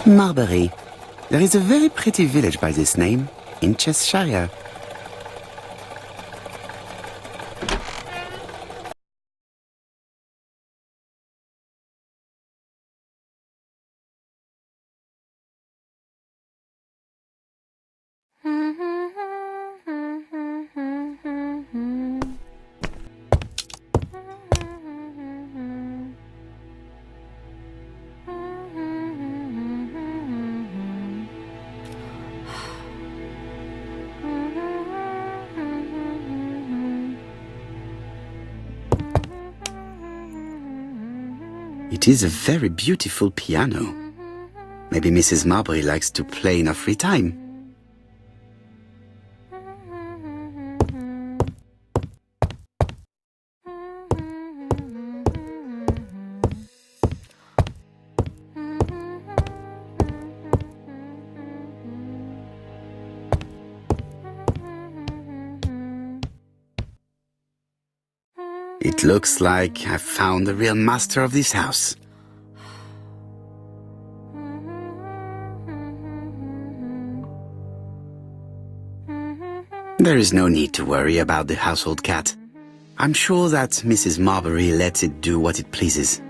Marbury. There is a very pretty village by this name, in Cheshire. It is a very beautiful piano. Maybe Mrs. Marbury likes to play in her free time. It looks like I've found the real master of this house. There is no need to worry about the household cat. I'm sure that Mrs. Marbury lets it do what it pleases.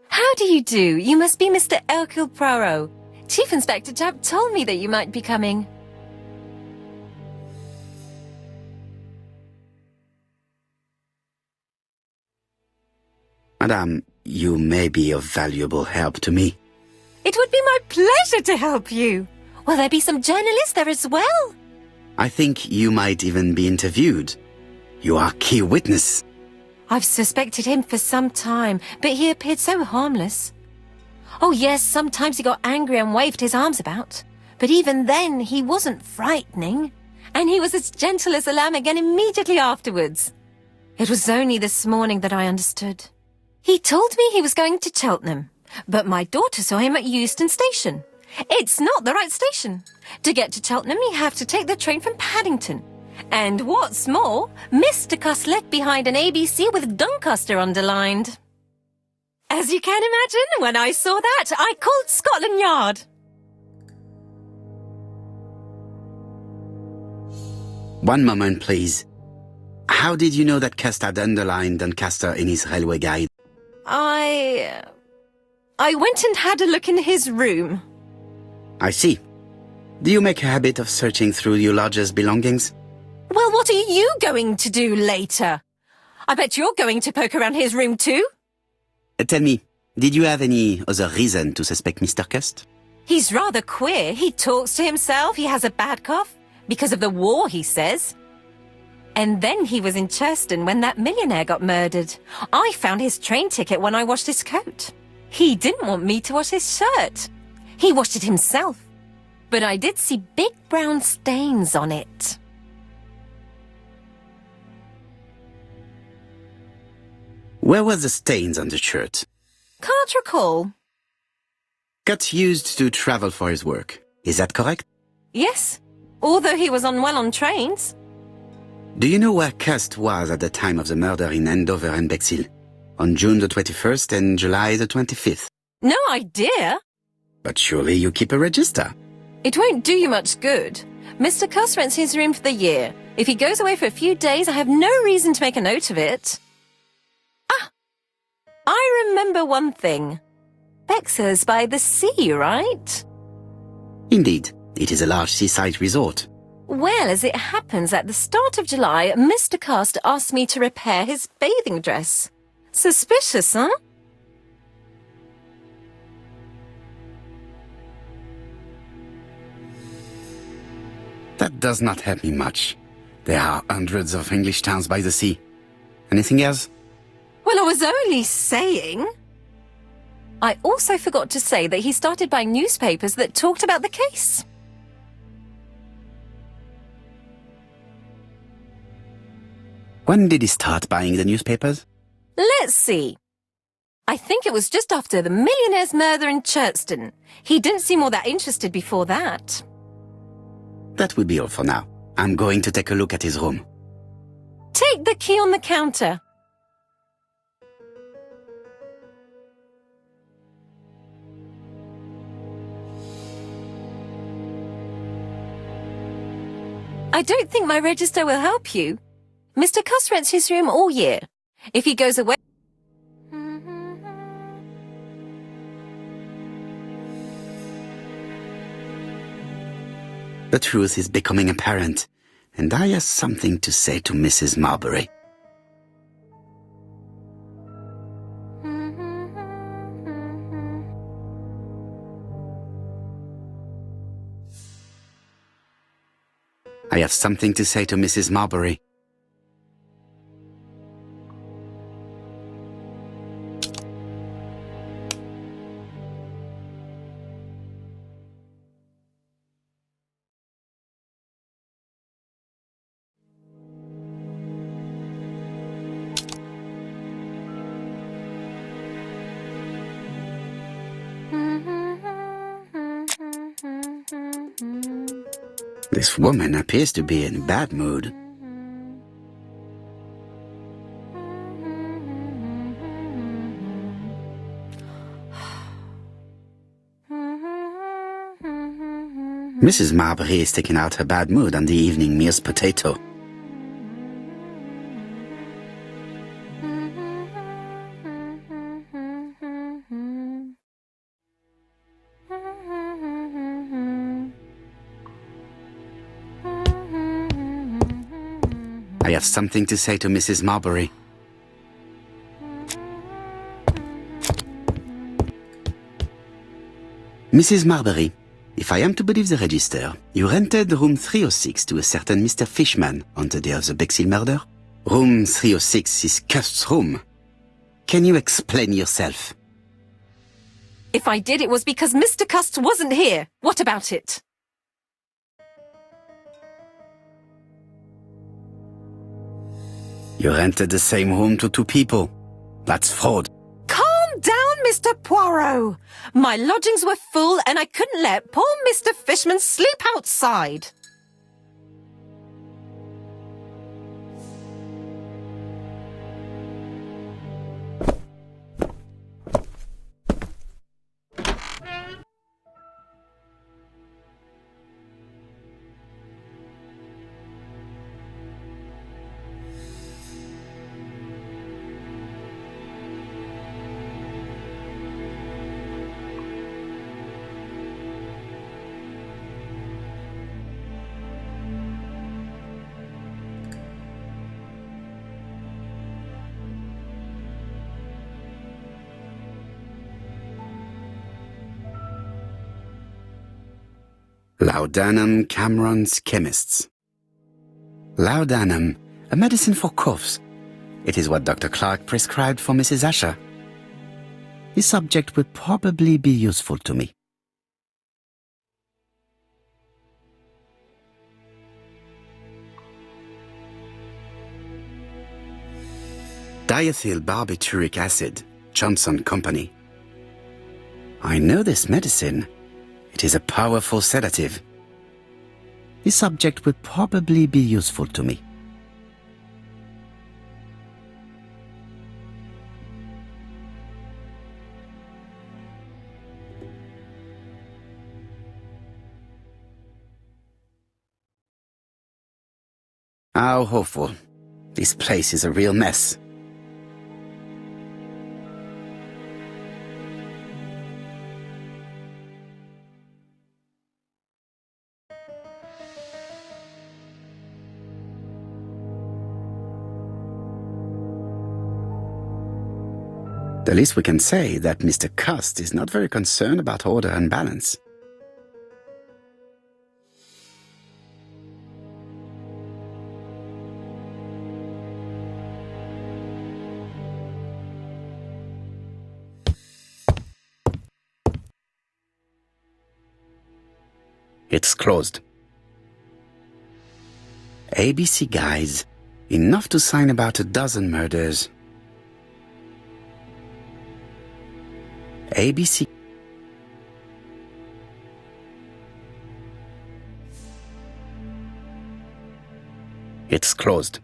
How do you do? You must be Mr. Erkül Püaro. Chief Inspector Japp told me that you might be coming. Madame, you may be of valuable help to me. It would be my pleasure to help you. Will there be some journalists there as well? I think you might even be interviewed. You are key witness. I've suspected him for some time, but he appeared so harmless. Oh yes, sometimes he got angry and waved his arms about. But even then, he wasn't frightening. And he was as gentle as a lamb again immediately afterwards. It was only this morning that I understood. He told me he was going to Cheltenham, but my daughter saw him at Euston Station. It's not the right station. To get to Cheltenham, you have to take the train from Paddington. And what's more, Mr. Cuss left behind an ABC with Doncaster underlined. As you can imagine, when I saw that, I called Scotland Yard. One moment, please. How did you know that Cuss had underlined Doncaster in his railway guide? I went and had a look in his room. I see. Do you make a habit of searching through your lodger's belongings? Well, what are you going to do later? I bet you're going to poke around his room too. Tell me, did you have any other reason to suspect Mr. Cuss? He's rather queer. He talks to himself. He has a bad cough. Because of the war, he says. And then he was in Churston when that millionaire got murdered. I found his train ticket when I washed his coat. He didn't want me to wash his shirt. He washed it himself. But I did see big brown stains on it. Where were the stains on the shirt? Can't recall. Cuss used to travel for his work. Is that correct? Yes, although he was unwell on trains. Do you know where Cuss was at the time of the murder in Andover and Bexhill? On June the 21st and July the 25th? No idea. But surely you keep a register. It won't do you much good. Mr. Cuss rents his room for the year. If he goes away for a few days, I have no reason to make a note of it. Ah! I remember one thing. Bexhill's by the sea, right? Indeed, it is a large seaside resort. Well, as it happens, at the start of July, Mr. Cuss asked me to repair his bathing dress. Suspicious, huh? That does not help me much. There are hundreds of English towns by the sea. Anything else? Well, I was only saying. I also forgot to say that he started buying newspapers that talked about the case. When did he start buying the newspapers? Let's see. I think it was just after the millionaire's murder in Churston. He didn't seem all that interested before that. That will be all for now. I'm going to take a look at his room. Take the key on the counter. I don't think my register will help you. Mr. Cuss rents his room all year. If he goes away... The truth is becoming apparent, and I have something to say to Mrs. Marbury. I have something to say to Mrs. Marbury. This woman appears to be in a bad mood. Mrs. Marbury is taking out her bad mood on the evening meal's potato. I have something to say to Mrs. Marbury. Mrs. Marbury, if I am to believe the register, you rented room 306 to a certain Mr. Fishman on the day of the Bexhill murder. Room 306 is Cust's room. Can you explain yourself? If I did, it was because Mr. Cust wasn't here. What about it? You rented the same room to two people. That's fraud. Calm down, Mr. Poirot. My lodgings were full and I couldn't let poor Mr. Fishman sleep outside. Laudanum Cameron's Chemists. Laudanum, a medicine for coughs. It is what Dr. Clark prescribed for Mrs. Asher. This subject would probably be useful to me. Diethyl barbituric acid, Johnson Company. I know this medicine. It is a powerful sedative. This subject would probably be useful to me. How awful. This place is a real mess. The least we can say that Mr. Cust is not very concerned about order and balance. It's closed. ABC guys, enough to sign about a dozen murders. ABC. It's closed.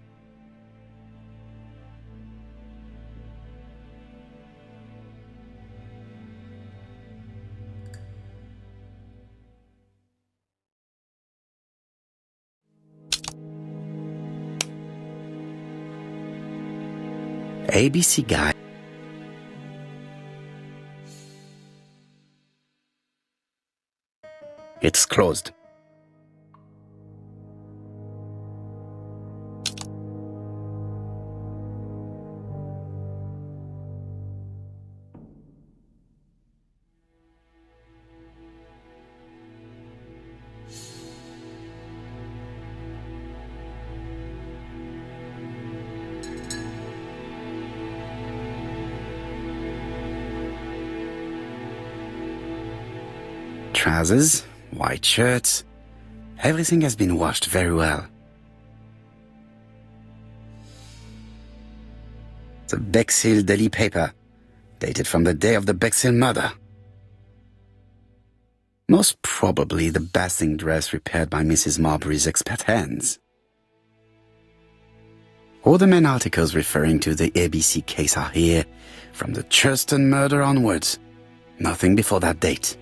ABC Guide. It's closed. Trousers, white shirts, everything has been washed very well. The Bexhill daily paper, dated from the day of the Bexhill murder. Most probably the bathing dress repaired by Mrs. Marbury's expert hands. All the main articles referring to the ABC case are here, from the Churston murder onwards. Nothing before that date.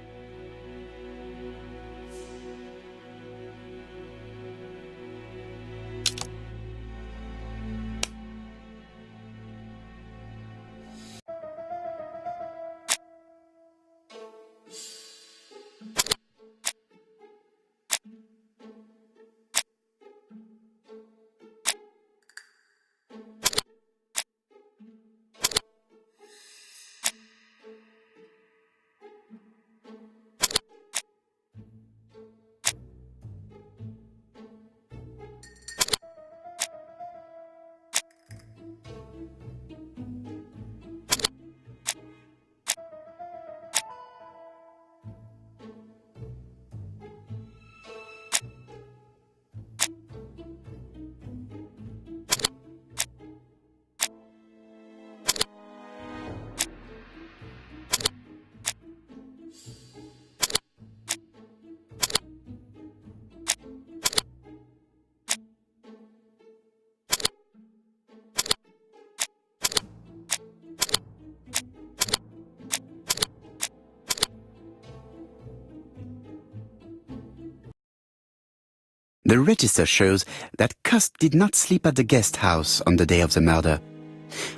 The register shows that Cust did not sleep at the guest house on the day of the murder.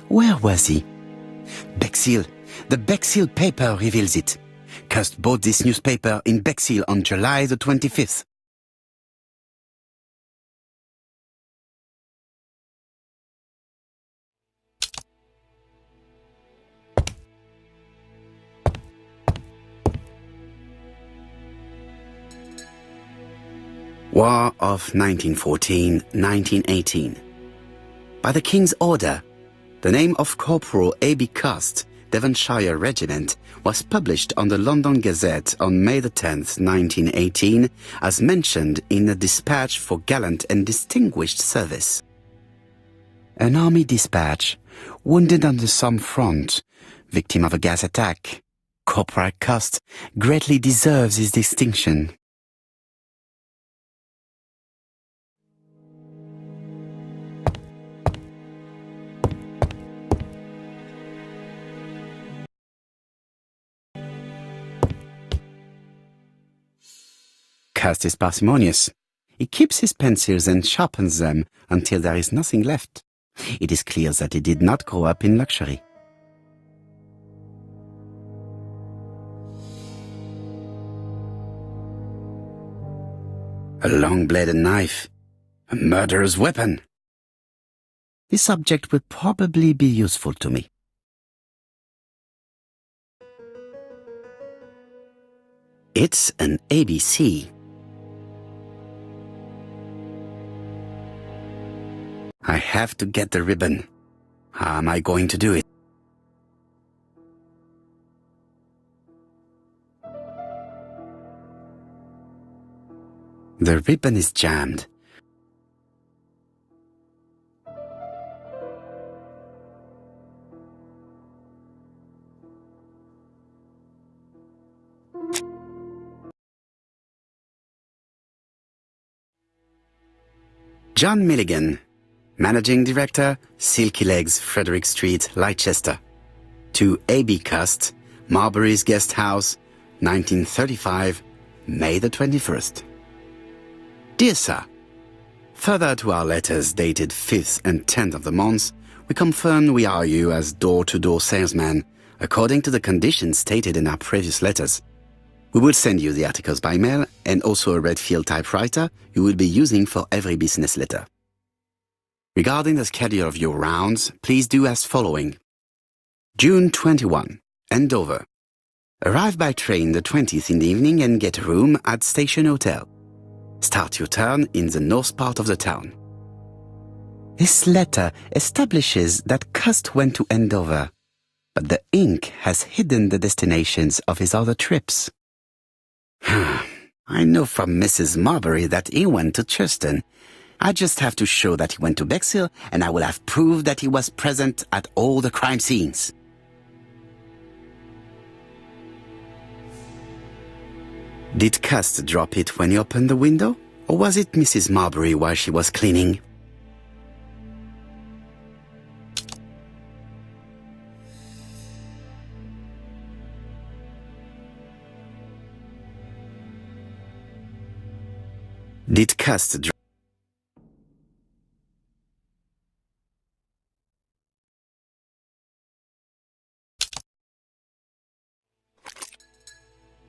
Where was he? Bexhill. The Bexhill paper reveals it. Cust bought this newspaper in Bexhill on July the 25th. War of 1914-1918. By the King's order, the name of Corporal A.B. Cust, Devonshire Regiment, was published on the London Gazette on May the 10th, 1918, as mentioned in a dispatch for gallant and distinguished service. An army dispatch, wounded on the Somme front, victim of a gas attack. Corporal Cust greatly deserves his distinction. Cust is parsimonious. He keeps his pencils and sharpens them until there is nothing left. It is clear that he did not grow up in luxury. A long-bladed knife. A murderer's weapon. This object will probably be useful to me. It's an ABC. I have to get the ribbon. How am I going to do it? The ribbon is jammed. John Milligan, Managing Director, Silky Legs, Frederick Street, Leicester. To A.B. Cust, Marbury's Guest House, 1935, May the 21st. Dear Sir, further to our letters dated 5th and 10th of the month, We confirm we are you as door-to-door salesman, according to the conditions stated in our previous letters. We will send you the articles by mail and also a red field typewriter you will be using for every business letter. Regarding the schedule of your rounds, please do as following. June 21, Andover. Arrive by train the 20th in the evening and get a room at Station Hotel. Start your turn in the north part of the town. This letter establishes that Cust went to Andover, but the ink has hidden the destinations of his other trips. I know from Mrs. Marbury that he went to Churston. I just have to show that he went to Bexhill, and I will have proved that he was present at all the crime scenes. Did Cust drop it when he opened the window, or was it Mrs. Marbury while she was cleaning? Did Cust drop?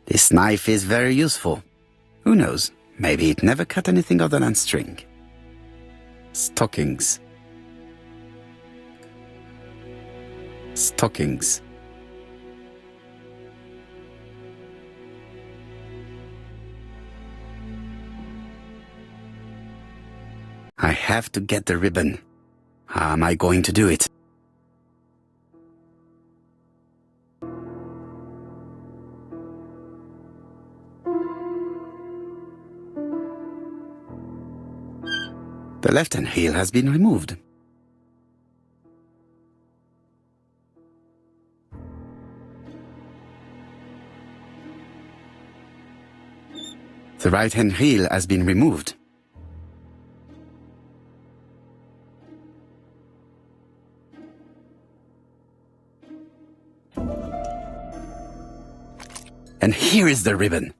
This knife is very useful. Who knows, maybe it never cut anything other than string. Stockings. Stockings. I have to get the ribbon. How am I going to do it? The left-hand heel has been removed. The right-hand heel has been removed. And here is the ribbon.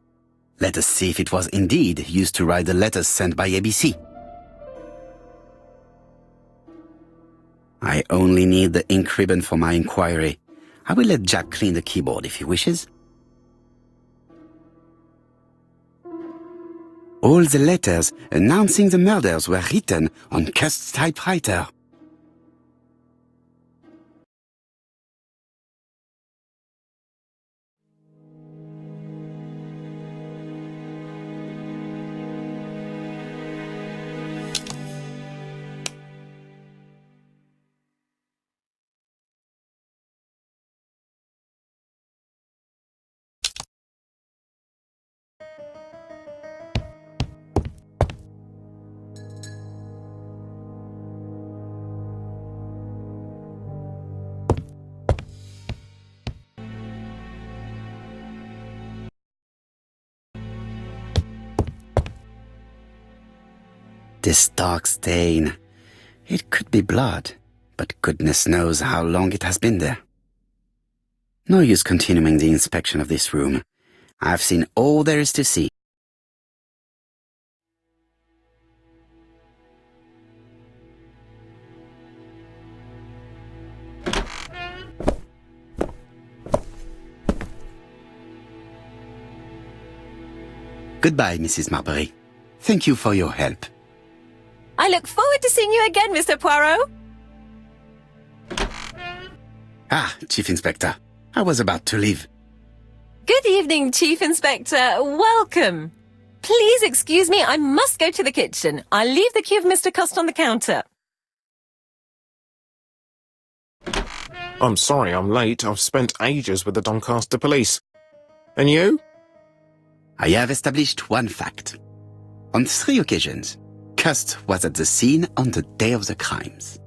Let us see if it was indeed used to write the letters sent by ABC. I only need the ink ribbon for my inquiry. I will let Jack clean the keyboard if he wishes. All the letters announcing the murders were written on Cust's typewriter. This dark stain. It could be blood, but goodness knows how long it has been there. No use continuing the inspection of this room. I've seen all there is to see. Goodbye, Mrs. Marbury. Thank you for your help. I look forward to seeing you again, Mr. Poirot. Ah, Chief Inspector. I was about to leave. Good evening, Chief Inspector. Welcome. Please excuse me, I must go to the kitchen. I'll leave the key of Mr. Cust on the counter. I'm sorry I'm late. I've spent ages with the Doncaster police. And you? I have established one fact. On 3 occasions, Cust was at the scene on the day of the crimes.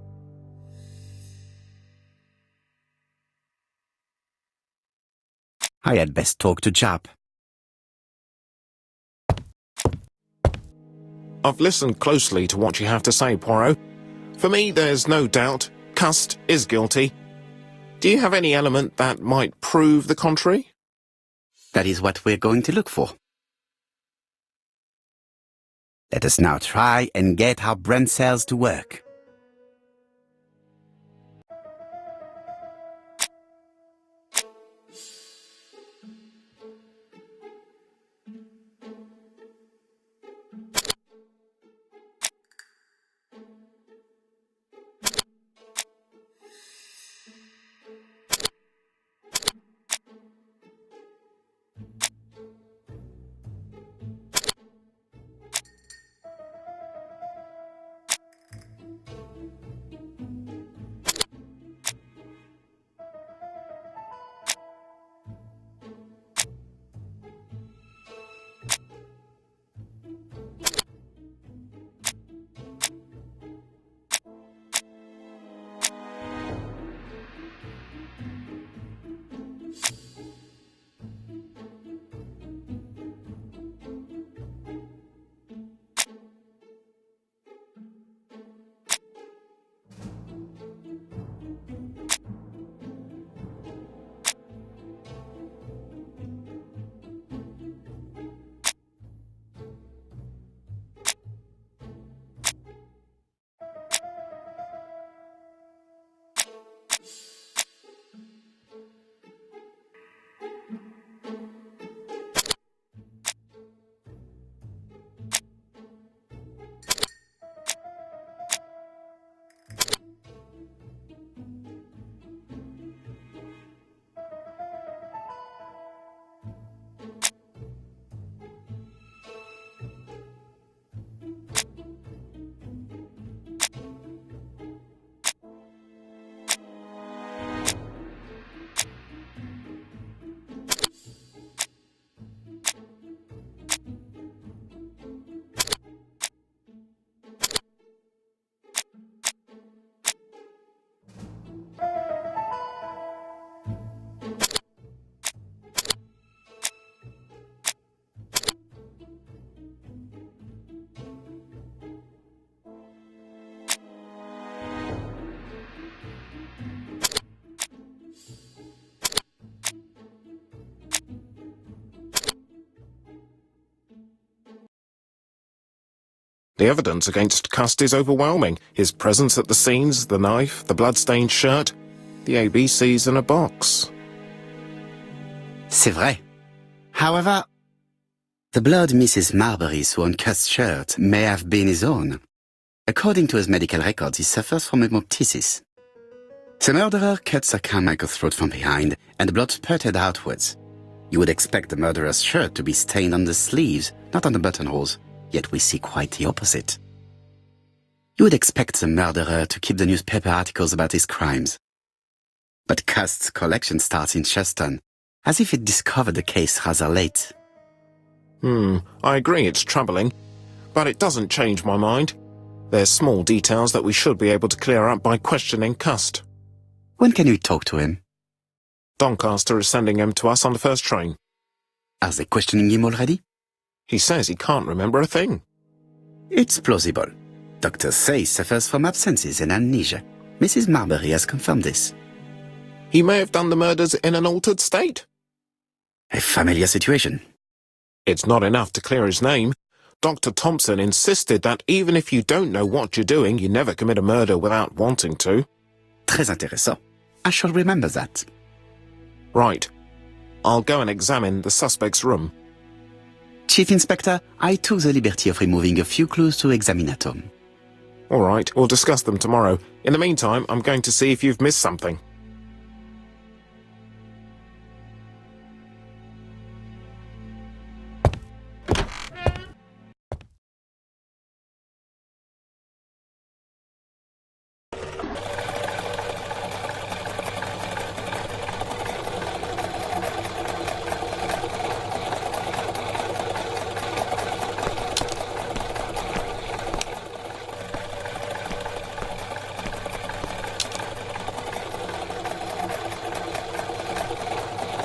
I had best talk to Jap. I've listened closely to what you have to say, Poirot. For me, there's no doubt Cust is guilty. Do you have any element that might prove the contrary? That is what we're going to look for. Let us now try and get our brain cells to work. The evidence against Cust is overwhelming. His presence at the scenes, the knife, the blood-stained shirt, the ABCs in a box. C'est vrai. However, the blood Mrs. Marbury saw on Cust's shirt may have been his own. According to his medical records, he suffers from hemoptysis. The murderer cut Sir Carmichael's throat from behind, and the blood spurted outwards. You would expect the murderer's shirt to be stained on the sleeves, not on the buttonholes, yet we see quite the opposite. You would expect the murderer to keep the newspaper articles about his crimes. But Cust's collection starts in Cheston, as if it discovered the case rather late. I agree it's troubling, but it doesn't change my mind. There's small details that we should be able to clear up by questioning Cust. When can we talk to him? Doncaster is sending him to us on the first train. Are they questioning him already? He says he can't remember a thing. It's plausible. Doctors say he suffers from absences and amnesia. Mrs. Marbury has confirmed this. He may have done the murders in an altered state. A familiar situation. It's not enough to clear his name. Dr. Thompson insisted that even if you don't know what you're doing, you never commit a murder without wanting to. Très intéressant. I shall remember that. Right. I'll go and examine the suspect's room. Chief Inspector, I took the liberty of removing a few clues to examinatum. All right, we'll discuss them tomorrow. In the meantime, I'm going to see if you've missed something.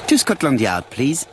To Scotland Yard, please.